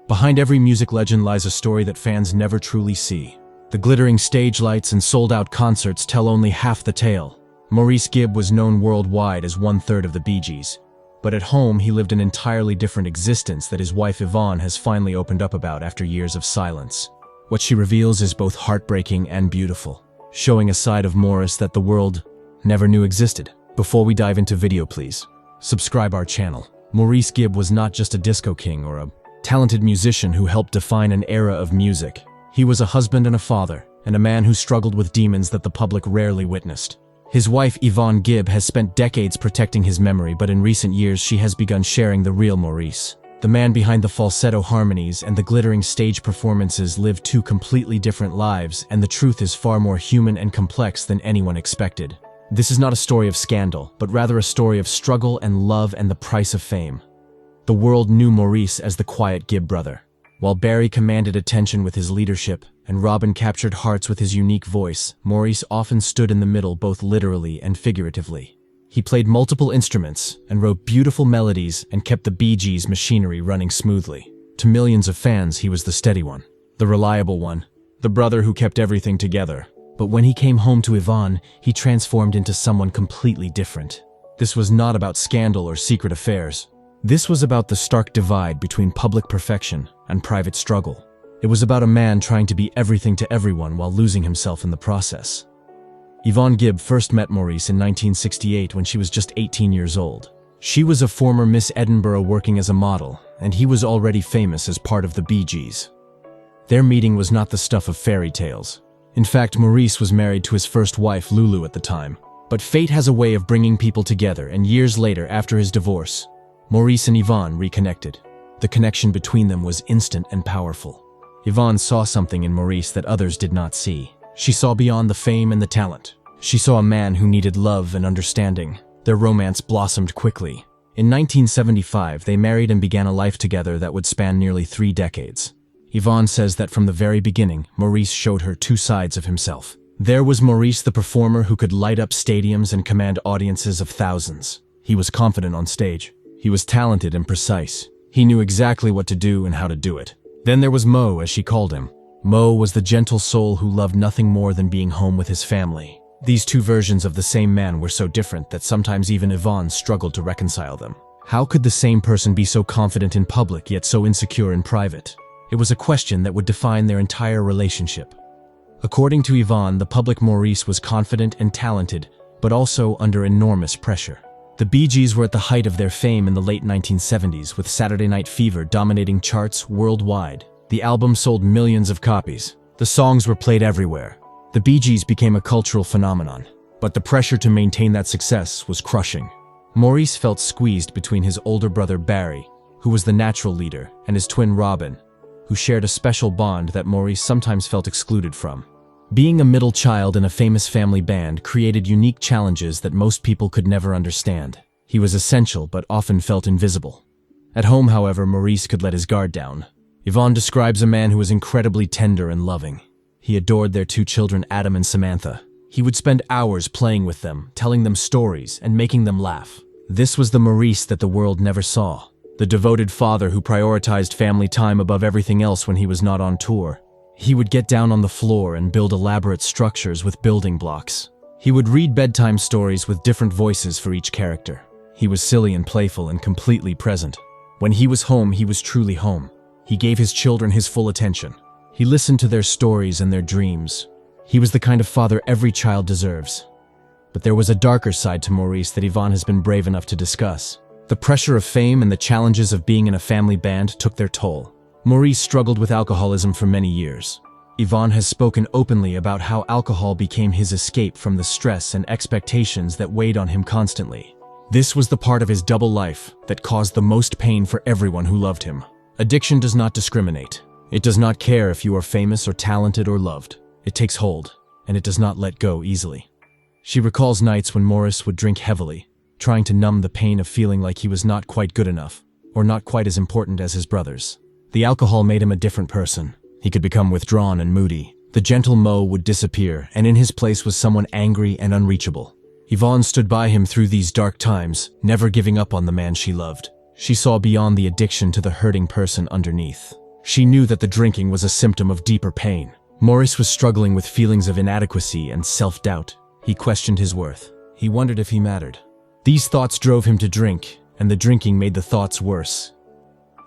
Behind every music legend lies a story that fans never truly see. The glittering stage lights and sold-out concerts tell only half the tale. Maurice Gibb was known worldwide as one-third of the Bee Gees. But at home, he lived an entirely different existence that his wife Yvonne has finally opened up about after years of silence. What she reveals is both heartbreaking and beautiful, showing a side of Maurice that the world never knew existed. Before we dive into video, please subscribe our channel. Maurice Gibb was not just a disco king or a talented musician who helped define an era of music. He was a husband and a father, and a man who struggled with demons that the public rarely witnessed. His wife Yvonne Gibb has spent decades protecting his memory, but in recent years she has begun sharing the real Maurice. The man behind the falsetto harmonies and the glittering stage performances lived two completely different lives, and the truth is far more human and complex than anyone expected. This is not a story of scandal, but rather a story of struggle and love and the price of fame. The world knew Maurice as the quiet Gibb brother. While Barry commanded attention with his leadership and Robin captured hearts with his unique voice, Maurice often stood in the middle both literally and figuratively. He played multiple instruments and wrote beautiful melodies and kept the Bee Gees machinery running smoothly. To millions of fans, he was the steady one, the reliable one, the brother who kept everything together. But when he came home to Yvonne, he transformed into someone completely different. This was not about scandal or secret affairs. This was about the stark divide between public perfection and private struggle. It was about a man trying to be everything to everyone while losing himself in the process. Yvonne Gibb first met Maurice in 1968 when she was just 18 years old. She was a former Miss Edinburgh working as a model, and he was already famous as part of the Bee Gees. Their meeting was not the stuff of fairy tales. In fact, Maurice was married to his first wife, Lulu, at the time. But fate has a way of bringing people together, and years later, after his divorce, Maurice and Yvonne reconnected. The connection between them was instant and powerful. Yvonne saw something in Maurice that others did not see. She saw beyond the fame and the talent. She saw a man who needed love and understanding. Their romance blossomed quickly. In 1975, they married and began a life together that would span nearly 3 decades. Yvonne says that from the very beginning, Maurice showed her two sides of himself. There was Maurice, the performer who could light up stadiums and command audiences of thousands. He was confident on stage. He was talented and precise. He knew exactly what to do and how to do it. Then there was Mo, as she called him. Mo was the gentle soul who loved nothing more than being home with his family. These two versions of the same man were so different that sometimes even Yvonne struggled to reconcile them. How could the same person be so confident in public yet so insecure in private? It was a question that would define their entire relationship. According to Yvonne, the public Maurice was confident and talented, but also under enormous pressure. The Bee Gees were at the height of their fame in the late 1970s, with Saturday Night Fever dominating charts worldwide. The album sold millions of copies. The songs were played everywhere. The Bee Gees became a cultural phenomenon. But the pressure to maintain that success was crushing. Maurice felt squeezed between his older brother Barry, who was the natural leader, and his twin Robin, who shared a special bond that Maurice sometimes felt excluded from. Being a middle child in a famous family band created unique challenges that most people could never understand. He was essential but often felt invisible. At home, however, Maurice could let his guard down. Yvonne describes a man who was incredibly tender and loving. He adored their 2 children, Adam and Samantha. He would spend hours playing with them, telling them stories, and making them laugh. This was the Maurice that the world never saw. The devoted father who prioritized family time above everything else when he was not on tour. He would get down on the floor and build elaborate structures with building blocks. He would read bedtime stories with different voices for each character. He was silly and playful and completely present. When he was home, he was truly home. He gave his children his full attention. He listened to their stories and their dreams. He was the kind of father every child deserves. But there was a darker side to Maurice that Yvonne has been brave enough to discuss. The pressure of fame and the challenges of being in a family band took their toll. Maurice struggled with alcoholism for many years. Yvonne has spoken openly about how alcohol became his escape from the stress and expectations that weighed on him constantly. This was the part of his double life that caused the most pain for everyone who loved him. Addiction does not discriminate. It does not care if you are famous or talented or loved. It takes hold, and it does not let go easily. She recalls nights when Maurice would drink heavily, trying to numb the pain of feeling like he was not quite good enough, or not quite as important as his brothers. The alcohol made him a different person. He could become withdrawn and moody. The gentle Mo would disappear, and in his place was someone angry and unreachable. Yvonne stood by him through these dark times, never giving up on the man she loved. She saw beyond the addiction to the hurting person underneath. She knew that the drinking was a symptom of deeper pain. Maurice was struggling with feelings of inadequacy and self-doubt. He questioned his worth. He wondered if he mattered. These thoughts drove him to drink, and the drinking made the thoughts worse.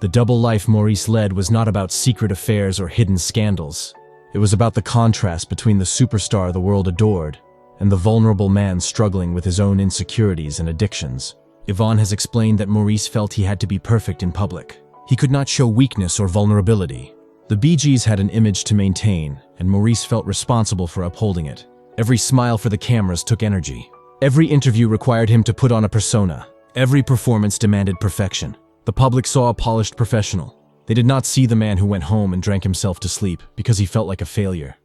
The double life Maurice led was not about secret affairs or hidden scandals. It was about the contrast between the superstar the world adored and the vulnerable man struggling with his own insecurities and addictions. Yvonne has explained that Maurice felt he had to be perfect in public. He could not show weakness or vulnerability. The Bee Gees had an image to maintain, and Maurice felt responsible for upholding it. Every smile for the cameras took energy. Every interview required him to put on a persona. Every performance demanded perfection. The public saw a polished professional. They did not see the man who went home and drank himself to sleep because he felt like a failure.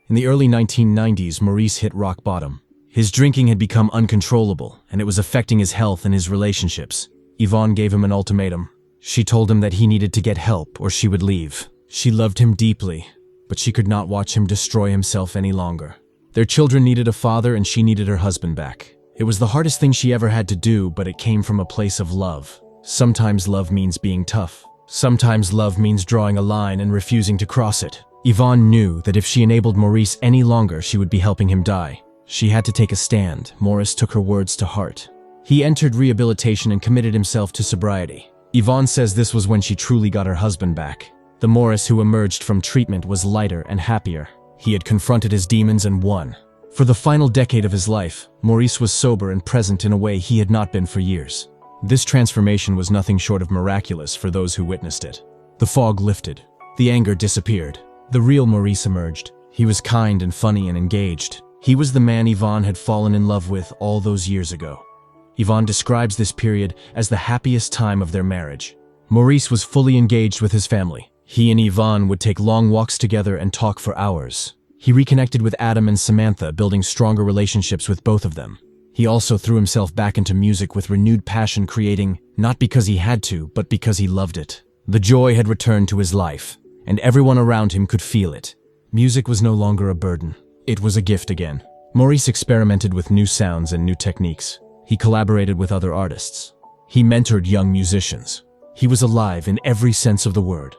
In the early 1990s, Maurice hit rock bottom. His drinking had become uncontrollable, and it was affecting his health and his relationships. Yvonne gave him an ultimatum. She told him that he needed to get help or she would leave. She loved him deeply, but she could not watch him destroy himself any longer. Their children needed a father and she needed her husband back. It was the hardest thing she ever had to do, but it came from a place of love. Sometimes love means being tough. Sometimes love means drawing a line and refusing to cross it. Yvonne knew that if she enabled Maurice any longer, she would be helping him die. She had to take a stand. Maurice took her words to heart. He entered rehabilitation and committed himself to sobriety. Yvonne says this was when she truly got her husband back. The Maurice who emerged from treatment was lighter and happier. He had confronted his demons and won. For the final decade of his life, Maurice was sober and present in a way he had not been for years. This transformation was nothing short of miraculous for those who witnessed it. The fog lifted. The anger disappeared. The real Maurice emerged. He was kind and funny and engaged. He was the man Yvonne had fallen in love with all those years ago. Yvonne describes this period as the happiest time of their marriage. Maurice was fully engaged with his family. He and Yvonne would take long walks together and talk for hours. He reconnected with Adam and Samantha, building stronger relationships with both of them. He also threw himself back into music with renewed passion, creating, not because he had to, but because he loved it. The joy had returned to his life, and everyone around him could feel it. Music was no longer a burden. It was a gift again. Maurice experimented with new sounds and new techniques. He collaborated with other artists. He mentored young musicians. He was alive in every sense of the word.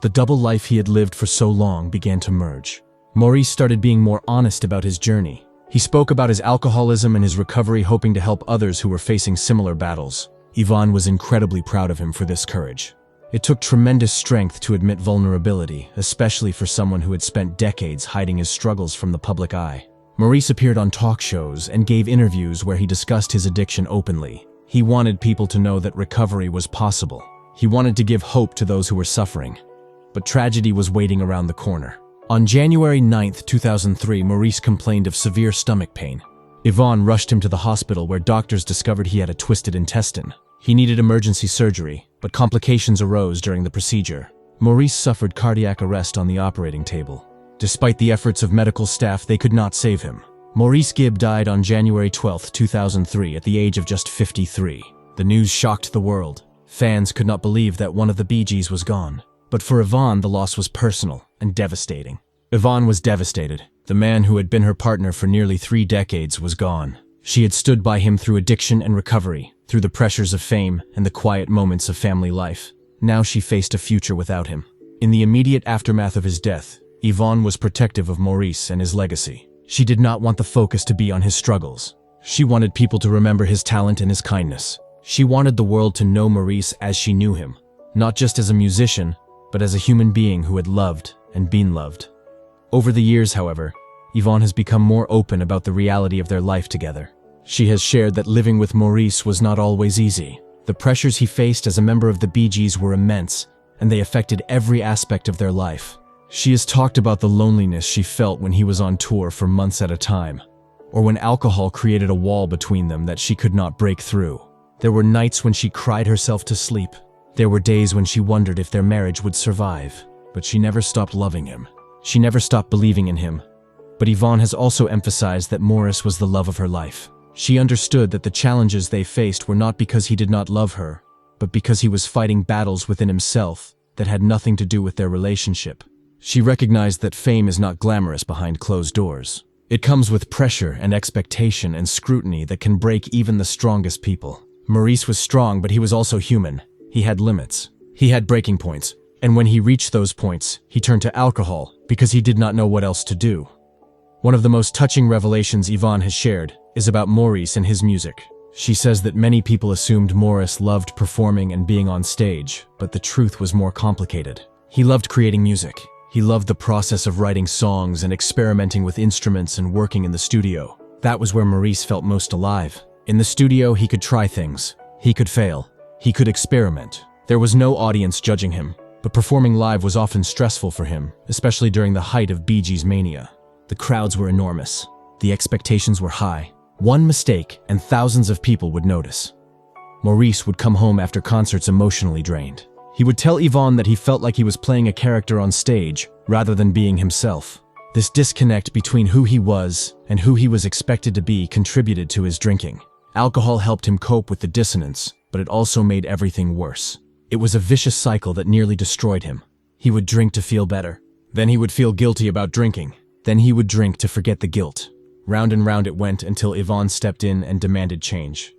The double life he had lived for so long began to merge. Maurice started being more honest about his journey. He spoke about his alcoholism and his recovery, hoping to help others who were facing similar battles. Yvonne was incredibly proud of him for this courage. It took tremendous strength to admit vulnerability, especially for someone who had spent decades hiding his struggles from the public eye. Maurice appeared on talk shows and gave interviews where he discussed his addiction openly. He wanted people to know that recovery was possible. He wanted to give hope to those who were suffering. But tragedy was waiting around the corner. On January 9, 2003, Maurice complained of severe stomach pain. Yvonne rushed him to the hospital where doctors discovered he had a twisted intestine. He needed emergency surgery, but complications arose during the procedure. Maurice suffered cardiac arrest on the operating table. Despite the efforts of medical staff, they could not save him. Maurice Gibb died on January 12, 2003 at the age of just 53. The news shocked the world. Fans could not believe that one of the Bee Gees was gone. But for Yvonne, the loss was personal and devastating. Yvonne was devastated. The man who had been her partner for nearly 3 decades was gone. She had stood by him through addiction and recovery, through the pressures of fame and the quiet moments of family life. Now she faced a future without him. In the immediate aftermath of his death, Yvonne was protective of Maurice and his legacy. She did not want the focus to be on his struggles. She wanted people to remember his talent and his kindness. She wanted the world to know Maurice as she knew him, not just as a musician, but as a human being who had loved and been loved. Over the years, however, Yvonne has become more open about the reality of their life together. She has shared that living with Maurice was not always easy. The pressures he faced as a member of the Bee Gees were immense, and they affected every aspect of their life. She has talked about the loneliness she felt when he was on tour for months at a time, or when alcohol created a wall between them that she could not break through. There were nights when she cried herself to sleep. There were days when she wondered if their marriage would survive, but she never stopped loving him. She never stopped believing in him. But Yvonne has also emphasized that Maurice was the love of her life. She understood that the challenges they faced were not because he did not love her, but because he was fighting battles within himself that had nothing to do with their relationship. She recognized that fame is not glamorous behind closed doors. It comes with pressure and expectation and scrutiny that can break even the strongest people. Maurice was strong, but he was also human. He had limits. He had breaking points. And when he reached those points, he turned to alcohol because he did not know what else to do. One of the most touching revelations Yvonne has shared is about Maurice and his music. She says that many people assumed Maurice loved performing and being on stage, but the truth was more complicated. He loved creating music. He loved the process of writing songs and experimenting with instruments and working in the studio. That was where Maurice felt most alive. In the studio, he could try things. He could fail. He could experiment. There was no audience judging him, but performing live was often stressful for him, especially during the height of Bee Gees mania. The crowds were enormous. The expectations were high. One mistake, and thousands of people would notice. Maurice would come home after concerts emotionally drained. He would tell Yvonne that he felt like he was playing a character on stage, rather than being himself. This disconnect between who he was and who he was expected to be contributed to his drinking. Alcohol helped him cope with the dissonance, but it also made everything worse. It was a vicious cycle that nearly destroyed him. He would drink to feel better. Then he would feel guilty about drinking. Then he would drink to forget the guilt. Round and round it went until Yvonne stepped in and demanded change.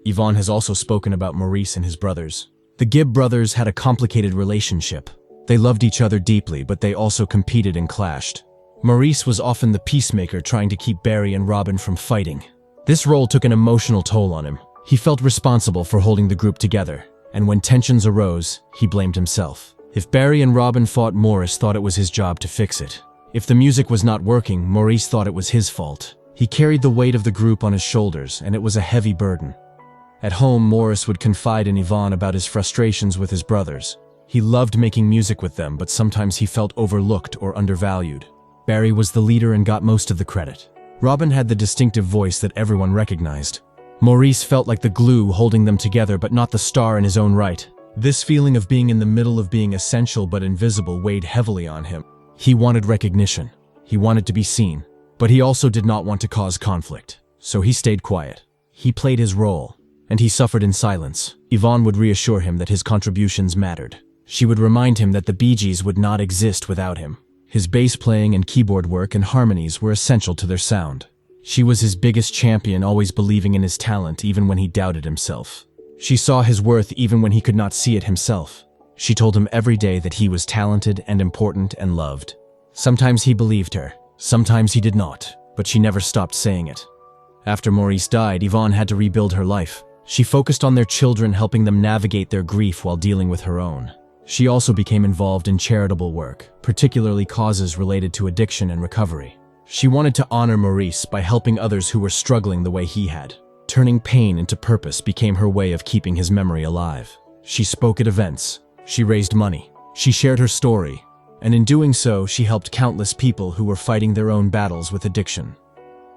Yvonne has also spoken about Maurice and his brothers. The Gibb brothers had a complicated relationship. They loved each other deeply, but they also competed and clashed. Maurice was often the peacemaker, trying to keep Barry and Robin from fighting. This role took an emotional toll on him. He felt responsible for holding the group together, and when tensions arose, he blamed himself. If Barry and Robin fought, Maurice thought it was his job to fix it. If the music was not working, Maurice thought it was his fault. He carried the weight of the group on his shoulders, and it was a heavy burden. At home, Maurice would confide in Yvonne about his frustrations with his brothers. He loved making music with them, but sometimes he felt overlooked or undervalued. Barry was the leader and got most of the credit. Robin had the distinctive voice that everyone recognized. Maurice felt like the glue holding them together, but not the star in his own right. This feeling of being in the middle of being essential but invisible weighed heavily on him. He wanted recognition. He wanted to be seen. But he also did not want to cause conflict. So he stayed quiet. He played his role, and he suffered in silence. Yvonne would reassure him that his contributions mattered. She would remind him that the Bee Gees would not exist without him. His bass playing and keyboard work and harmonies were essential to their sound. She was his biggest champion, always believing in his talent even when he doubted himself. She saw his worth even when he could not see it himself. She told him every day that he was talented and important and loved. Sometimes he believed her, sometimes he did not, but she never stopped saying it. After Maurice died, Yvonne had to rebuild her life. She focused on their children, helping them navigate their grief while dealing with her own. She also became involved in charitable work, particularly causes related to addiction and recovery. She wanted to honor Maurice by helping others who were struggling the way he had. Turning pain into purpose became her way of keeping his memory alive. She spoke at events. She raised money. She shared her story. And in doing so, she helped countless people who were fighting their own battles with addiction.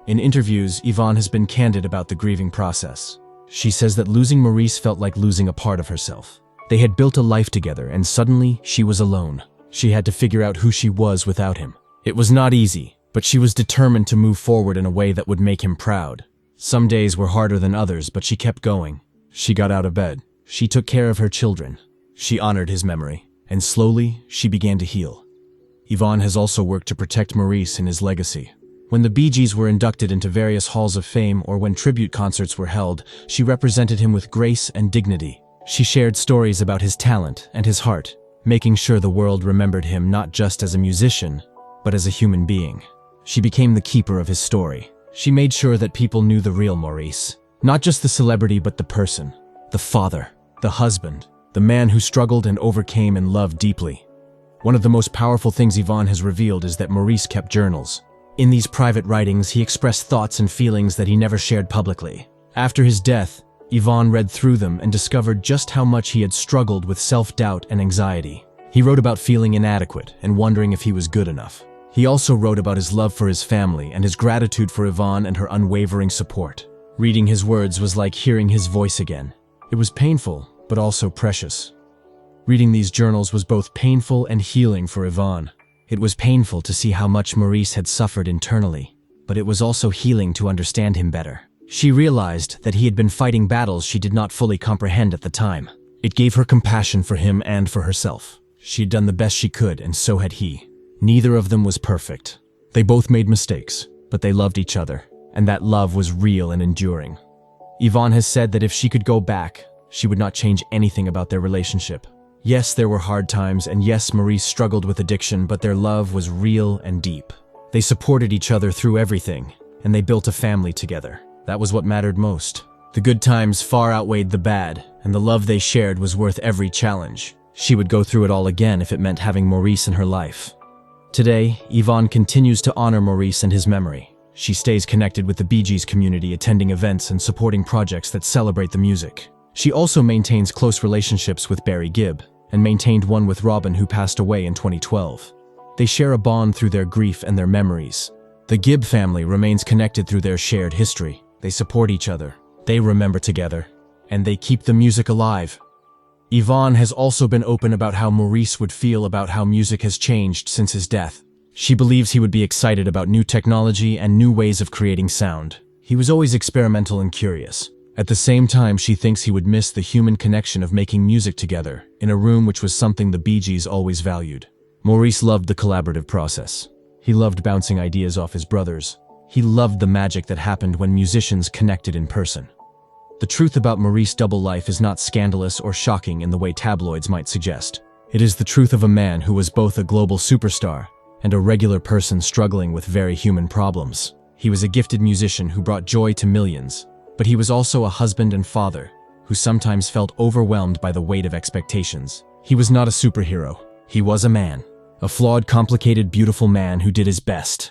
In interviews, Yvonne has been candid about the grieving process. She says that losing Maurice felt like losing a part of herself. They had built a life together, and suddenly she was alone. She had to figure out who she was without him. It was not easy, but she was determined to move forward in a way that would make him proud. Some days were harder than others, but she kept going. She got out of bed. She took care of her children. She honored his memory, and slowly she began to heal. Yvonne has also worked to protect Maurice and his legacy. When the Bee Gees were inducted into various halls of fame or when tribute concerts were held, she represented him with grace and dignity. She shared stories about his talent and his heart, making sure the world remembered him not just as a musician, but as a human being. She became the keeper of his story. She made sure that people knew the real Maurice, not just the celebrity but the person, the father, the husband, the man who struggled and overcame and loved deeply. One of the most powerful things Yvonne has revealed is that Maurice kept journals. In these private writings, he expressed thoughts and feelings that he never shared publicly. After his death, Yvonne read through them and discovered just how much he had struggled with self-doubt and anxiety. He wrote about feeling inadequate and wondering if he was good enough. He also wrote about his love for his family and his gratitude for Yvonne and her unwavering support. Reading his words was like hearing his voice again. It was painful, but also precious. Reading these journals was both painful and healing for Yvonne. It was painful to see how much Maurice had suffered internally, but it was also healing to understand him better. She realized that he had been fighting battles she did not fully comprehend at the time. It gave her compassion for him and for herself. She had done the best she could, and so had he. Neither of them was perfect. They both made mistakes, but they loved each other, and that love was real and enduring. Yvonne has said that if she could go back, she would not change anything about their relationship. Yes, there were hard times, and yes, Maurice struggled with addiction, but their love was real and deep. They supported each other through everything, and they built a family together. That was what mattered most. The good times far outweighed the bad, and the love they shared was worth every challenge. She would go through it all again if it meant having Maurice in her life. Today, Yvonne continues to honor Maurice and his memory. She stays connected with the Bee Gees community, attending events and supporting projects that celebrate the music. She also maintains close relationships with Barry Gibb, and maintained one with Robin, who passed away in 2012. They share a bond through their grief and their memories. The Gibb family remains connected through their shared history. They support each other, they remember together, and they keep the music alive. Yvonne has also been open about how Maurice would feel about how music has changed since his death. She believes he would be excited about new technology and new ways of creating sound. He was always experimental and curious. At the same time, she thinks he would miss the human connection of making music together in a room, which was something the Bee Gees always valued. Maurice loved the collaborative process. He loved bouncing ideas off his brothers. He loved the magic that happened when musicians connected in person. The truth about Maurice's double life is not scandalous or shocking in the way tabloids might suggest. It is the truth of a man who was both a global superstar and a regular person struggling with very human problems. He was a gifted musician who brought joy to millions, but he was also a husband and father who sometimes felt overwhelmed by the weight of expectations. He was not a superhero. He was a man. A flawed, complicated, beautiful man who did his best.